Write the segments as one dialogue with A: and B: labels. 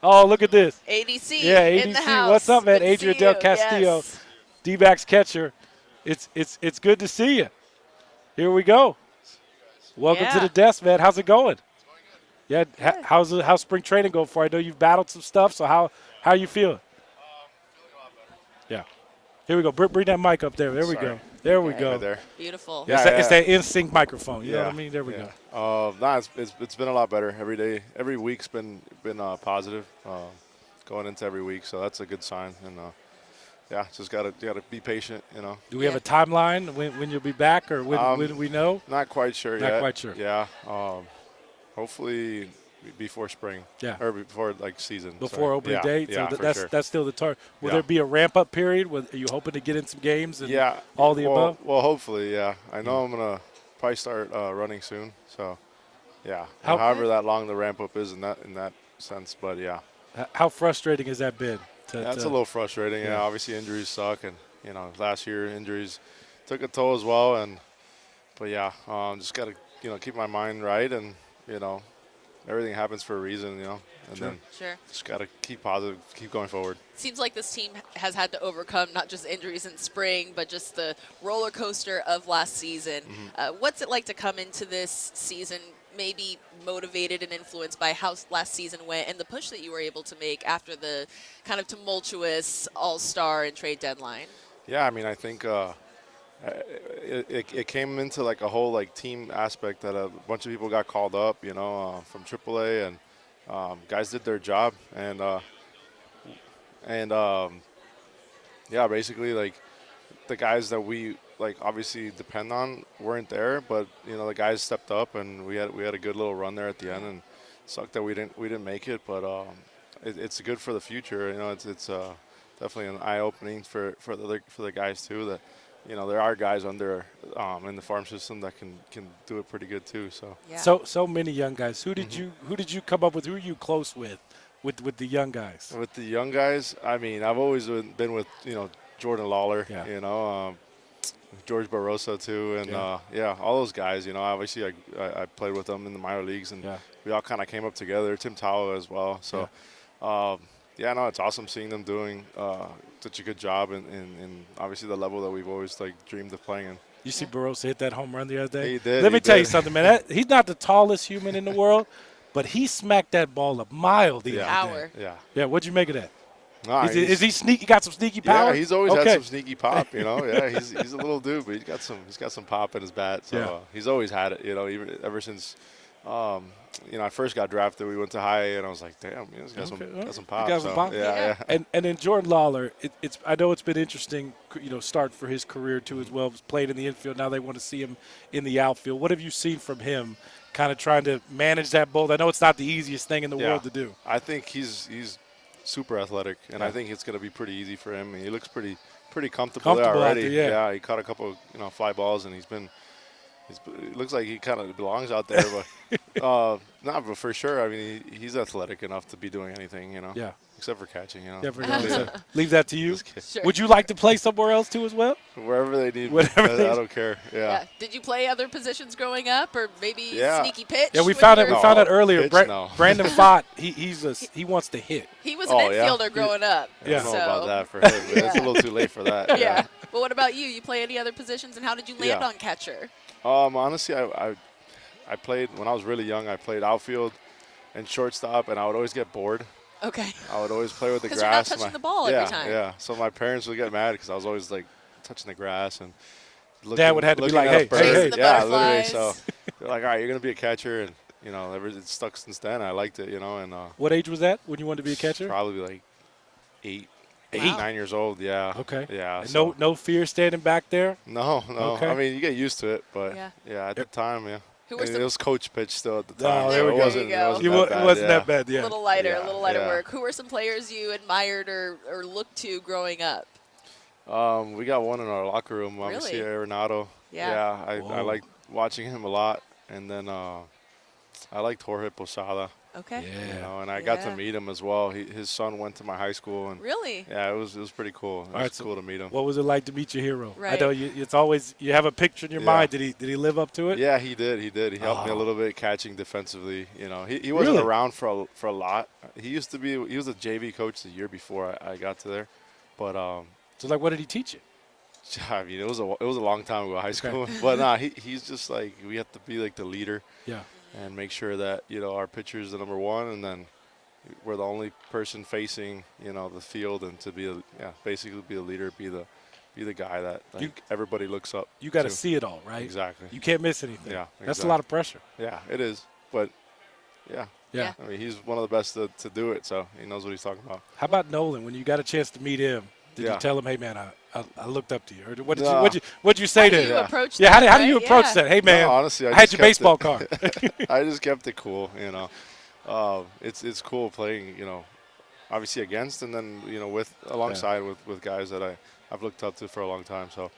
A: Oh, look at this.
B: ADC
A: Yeah,
B: in the
A: ADC. What's
B: house.
A: up, man?
B: Good to see
A: Adrian Del
B: you.
A: Castillo,
B: Yes.
A: D-backs catcher. It's good to see you. Here we go. Welcome to the
B: Yeah.
A: desk, man. How's it going? Yeah.
B: Good.
A: How's spring training going for? I know you've battled some stuff. So how you feeling? Yeah. Here we go. Bring that mic up there. There we
C: Sorry.
A: go. There we
B: Good.
C: Right
A: go.
C: there.
B: Beautiful.
C: Yeah,
A: It's that in-sync microphone. You know what I mean? There we go.
C: Nah, it's been a lot better every day. Every week's been positive going into every week, so that's a good sign. And yeah, just gotta be patient.
A: Do we have a timeline when you'll be back, or when we know?
C: Not quite sure yet.
A: Not quite sure.
C: Yeah. Hopefully before spring.
A: Yeah.
C: Or before season.
A: Before opening
C: yeah.
A: day.
C: Yeah,
A: So
C: for
A: that's
C: sure.
A: that's still the target. Will
C: Yeah.
A: there be a ramp-up period? Are you hoping to get in some games and
C: Yeah.
A: all the
C: well,
A: above?
C: Well, hopefully, yeah. I know I'm gonna probably start running soon. So, yeah. However that long the ramp up is in that sense, but yeah.
A: How frustrating has that been?
C: That's a little frustrating.
A: Yeah.
C: Obviously injuries suck, and last year injuries took a toll as well. But yeah, just gotta keep my mind right, and everything happens for a reason, and then just gotta keep positive, keep going forward.
B: Seems like this team has had to overcome not just injuries in spring, but just the roller coaster of last season. What's it like to come into this season maybe motivated and influenced by how last season went and the push that you were able to make after the kind of tumultuous all-star and trade deadline?
C: Yeah, I mean, I think it came into a whole team aspect that a bunch of people got called up, from AAA, and guys did their job, and yeah, basically the guys that we obviously depend on weren't there, but the guys stepped up, and we had a good little run there at the end, and it sucked that we didn't make it, but it's good for the future. It's definitely an eye opening for the guys too, that there are guys under in the farm system that can do it pretty good too. So
A: so many young guys. Who did you come up with? Who are you close with the young guys?
C: With the young guys, I mean, I've always been with Jordan Lawler, George Barroso too, and all those guys. Obviously I played with them in the minor leagues, and we all kind of came up together. Tim Tao as well. So it's awesome seeing them doing such a good job, and obviously the level that we've always dreamed of playing in.
A: You see Barroso hit that home run the other day?
C: He did.
A: Let me tell you something, man. He's not the tallest human in the world, but he smacked that ball a mile the other day.
C: Yeah.
A: Yeah, what'd you make of that?
C: Nah,
A: is he sneaky? Got some sneaky power?
C: Yeah, he's always had some sneaky pop. Yeah, he's a little dude, but he's got some pop in his bat. So he's always had it. Even ever since I first got drafted, we went to high, and I was like, damn, he's got some pop.
A: Got some pop.
C: Yeah.
A: And then Jordan Lawler, I know it's been interesting, start for his career too as well. Played in the infield. Now they want to see him in the outfield. What have you seen from him? Kind of trying to manage that bolt. I know it's not the easiest thing in the world to do.
C: I think he's super athletic, and I think it's going to be pretty easy for him. He looks pretty comfortable there already.
A: There,
C: he caught a couple fly balls, and it looks like he kind of belongs out there, but but for sure. I mean, he's athletic enough to be doing anything, except for catching.
A: Leave that to you.
B: Sure.
A: Would you like to play somewhere else too as well?
C: Wherever they need.
A: Whatever
C: I don't care. Yeah.
B: Did you play other positions growing up, or maybe sneaky pitch?
A: Yeah, we found out earlier.
C: Pitch,
A: Brandon Fott, he wants to hit.
B: He was an infielder growing up.
C: I don't know about that for him. It's a little too late for that.
B: Yeah. But what about you? You play any other positions, and how did you land on catcher?
C: Honestly, I played when I was really young. I played outfield and shortstop, and I would always get bored.
B: Okay.
C: I would always play with the grass.
B: Because you're not touching the ball every time.
C: Yeah. So my parents would get mad because I was always touching the grass and.
A: Dad would have to be like, hey,
B: the
C: yeah, literally.
B: butterflies.
C: So they're like, all right, you're gonna be a catcher, and it's stuck since then. I liked it, and.
A: What age was that when you wanted to be a catcher?
C: Probably 8, 9 years old. Yeah.
A: Okay.
C: Yeah.
A: So. No fear standing back there.
C: No.
A: Okay.
C: I mean, you get used to it, but at the time, it was coach pitch still at the time.
A: Oh, there we go.
C: It wasn't that bad.
B: A little lighter, work. Who were some players you admired or looked to growing up?
C: We got one in our locker room, obviously, Arenado.
B: Yeah.
C: I liked watching him a lot. And then I liked Jorge Posada.
B: Okay.
A: Yeah.
C: You know, and I got to
B: Yeah.
C: meet him as well. His son went to my high school, and
B: Really?
C: yeah, it was pretty cool. It was
A: All right, so
C: cool to meet him.
A: what was it like to meet your hero? I
B: Right.
A: know it's always you have a picture in your
C: Yeah.
A: mind. Did he live up to it?
C: Yeah, he did. He did. He helped me a
A: Oh.
C: little bit catching defensively. You know, he wasn't
A: Really?
C: around for a lot. He was a JV coach the year before I got to there, but
A: So like, what did he teach you?
C: I mean, it was a long time ago, high school. But nah, he's just like, we have to be like the leader
A: Yeah.
C: and make sure that, you know, our pitcher is the number one, and then we're the only person facing, you know, the field, and to be basically be a leader, be the guy that everybody looks up.
A: You got to
C: to.
A: see it all, right?
C: Exactly.
A: You can't miss anything.
C: Yeah,
A: That's a
C: exactly.
A: lot of pressure.
C: Yeah, it is. But yeah.
A: Yeah.
C: I mean, he's one of the best to do it, so he knows what he's talking about.
A: How about Nolan? When you got a chance to meet him, did
C: Yeah.
A: you tell him, "Hey, man, I looked up to you," or what did
C: No.
A: what'd you say
B: How
A: to
B: do
A: him?
B: you
C: Yeah.
B: approach
A: Yeah,
B: that,
A: how do you
B: right?
A: approach
B: Yeah.
A: that? Hey, man,
C: No, honestly,
A: I
C: I
A: had
C: just
A: your
C: kept
A: baseball
C: it-
A: card.
C: I just kept it cool, you know. It's cool playing, you know, obviously against, and then, you know, alongside with guys that I've looked up to for a long time. So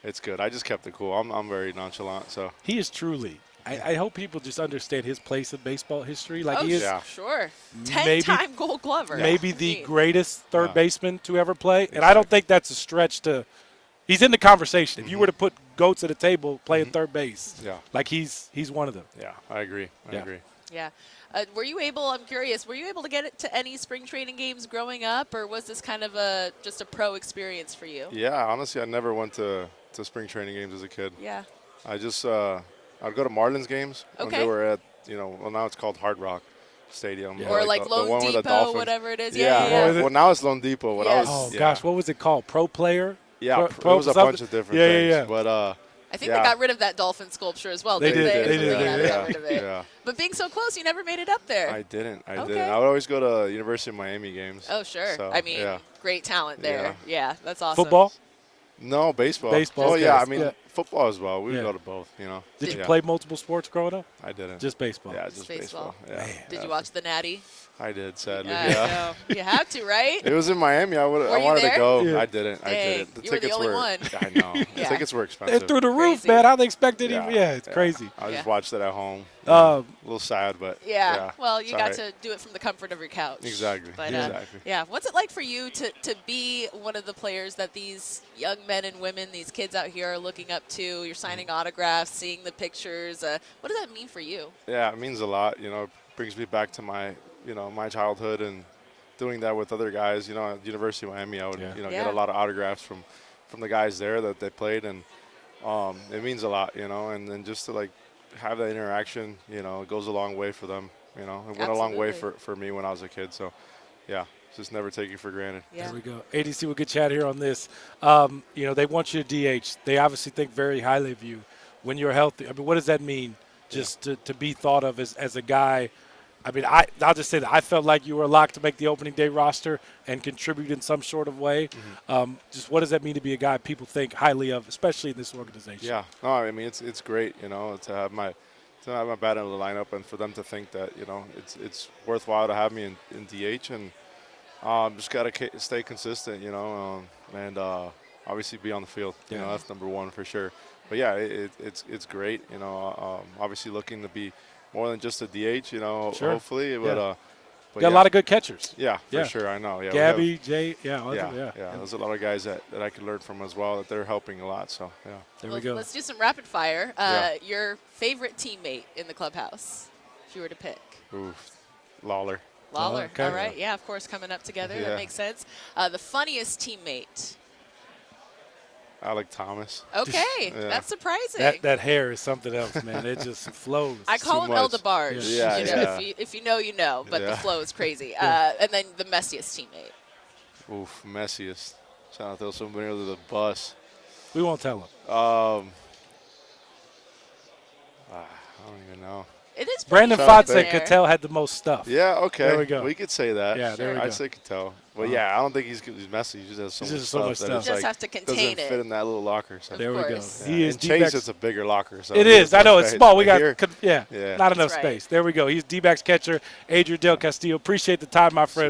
C: it's good. I just kept it cool. I'm very nonchalant. So
A: He is truly. I hope people just understand his place in baseball history. Like
B: Oh,
A: he is
C: Yeah.
B: sure.
A: maybe-
B: 10-time Gold Glover.
A: maybe
B: I
A: the
B: mean,
A: greatest third
C: Yeah.
A: baseman to ever play, and I don't think that's a stretch to. He's in the conversation. If you were to put goats at a table playing third base,
C: Yeah.
A: like he's one of them.
C: yeah, I agree. I
A: Yeah.
C: agree.
B: Yeah. Were you able? I'm curious. Were you able to get it to any spring training games growing up, or was this kind of just a pro experience for you?
C: Yeah, honestly, I never went to spring training games as a kid.
B: Yeah.
C: I just I'd go to Marlins games when
B: Okay.
C: they were at, you know, well, now it's called Hard Rock Stadium.
B: Or like
C: the
B: Lone
C: one with the
B: Depot,
C: Dolphins.
B: whatever it is.
C: Yeah.
B: Yeah.
A: is it?
C: Well, now it's Lone Depot. When I
B: Yes.
C: was,
A: Oh gosh, what was it called? Pro player?
C: Yeah,
A: Pro
C: it was a
A: something?
C: bunch of different
A: Yeah,
C: things.
A: yeah.
C: But
B: I think
C: Yeah.
B: they got rid of that dolphin sculpture as well.
A: They
B: didn't
A: did, they did,
B: Yeah,
A: they
B: they got
C: did.
B: rid of it.
C: Yeah.
B: But being so close, you never made it up there.
C: I didn't. I
B: Okay.
C: didn't. I would always go to University of Miami games.
B: Oh, sure.
C: So,
B: I mean,
C: yeah.
B: great talent there. Yeah, that's awesome.
A: Football?
C: No, baseball.
A: Baseball,
C: Oh, yeah.
A: okay.
C: I mean,
A: Yeah.
C: football as well. We would
A: Yeah.
C: go to both, you know.
A: Did you
C: Yeah.
A: play multiple sports growing up?
C: I didn't.
A: Just baseball.
C: Yeah, just
B: baseball.
C: baseball. Yeah.
A: Man.
B: Did
C: Yeah.
B: you watch the Natty?
C: I did, sadly.
B: I
C: Yeah.
B: know. You have to, right?
C: It was in Miami. I
B: Were you
C: wanted
B: there?
C: to go.
A: Yeah.
C: I didn't. I
B: Dang,
C: didn't. The
B: you were the
C: tickets
B: only
C: were.
B: one.
C: I know. The
B: Yeah.
C: tickets were
A: They're
C: expensive.
A: through the roof,
B: Crazy.
A: man. How they expected it? Yeah, it's crazy.
C: I
B: Yeah.
C: just watched it at home.
A: Um,
C: A little sad, but
B: Yeah. Well, you
C: it's
B: got
C: all right.
B: to do it from the comfort of your couch.
C: Exactly.
B: But,
C: Exactly.
B: Yeah. What's it like for you to be one of the players that these young men and women, these kids out here are looking up to? You're signing autographs, seeing the pictures. What does that mean for you?
C: Yeah, it means a lot. You know, it brings me back to my childhood, and doing that with other guys. You know, at University of Miami, I would
A: Yeah.
C: get
B: Yeah.
C: a lot of autographs from the guys there that they played, and it means a lot. You know, and then just to like have that interaction, you know, it goes a long way for them. You know, it went a long way
B: Absolutely.
C: for me when I was a kid. So, yeah, just never take it for granted.
B: Yeah.
A: There we go. ADC, we'll get chat here on this. You know, they want you to DH. They obviously think very highly of you when you're healthy. I mean, what does that mean just to be thought of as a guy? I mean, I'll just say that I felt like you were locked to make the opening day roster and contribute in some sort of way. Just what does that mean to be a guy people think highly of, especially in this organization?
C: Yeah, no, I mean it's great, you know, to have my bat in the lineup, and for them to think that, you know, it's worthwhile to have me in DH, and just gotta stay consistent, you know, and obviously be on the field. You
A: Yeah.
C: know, that's number one for sure. But yeah, it's great, you know. Obviously looking to be more than just a DH, you know,
A: Sure.
C: hopefully. But
A: Yeah.
C: but
A: Got
C: yeah.
A: a lot of good catchers.
C: Yeah, for
A: Yeah.
C: sure. I know. Yeah, we
A: Gabby,
C: have-
A: Jay, yeah.
C: yeah. There's a lot of guys that I could learn from as well, that they're helping a lot. So yeah.
A: There
B: Well,
A: we go.
B: Let's do some rapid fire.
C: Yeah.
B: Your favorite teammate in the clubhouse, if you were to pick?
C: Oof, Lawler.
B: Lawler.
A: Okay.
B: All right. Yeah, of course, coming up together. That
C: Yeah.
B: makes sense. The funniest teammate.
C: Alec Thomas.
B: Okay,
C: Yeah.
B: that's surprising.
A: That hair is something else, man. It just flows.
B: I call him
C: too
B: El
C: much.
B: DeBarge.
C: Yeah,
B: you know,
C: yeah.
B: if you know, you know. But the
C: Yeah.
B: flow is crazy. And then the messiest teammate.
C: Oof, messiest. Trying to throw somebody under the bus.
A: We won't tell him.
C: I don't even know.
B: It is
A: Brandon
B: pretty
A: Fott
B: open
A: said
B: there.
A: Cattell had the most stuff.
C: Yeah, okay.
A: There we go.
C: We could say that.
A: Yeah, there we
C: I'd
A: go.
C: say Cattell. But yeah, I don't think he's messy. He just has so
A: He's
C: much
A: just so
C: stuff
A: much
C: that
A: stuff.
C: it's
B: You just
C: like
B: have to contain
C: doesn't
B: it.
C: fit in that little locker. So.
A: There we go.
B: course.
A: He is
C: In Chase,
A: D-backs.
C: it's a bigger locker. So
A: It is. I know it's small. We got
C: Here,
A: yeah,
C: Yeah.
A: not enough
B: That's right.
A: space. There we go. He's D-backs catcher Adrian Del Castillo. Appreciate the time, my friend.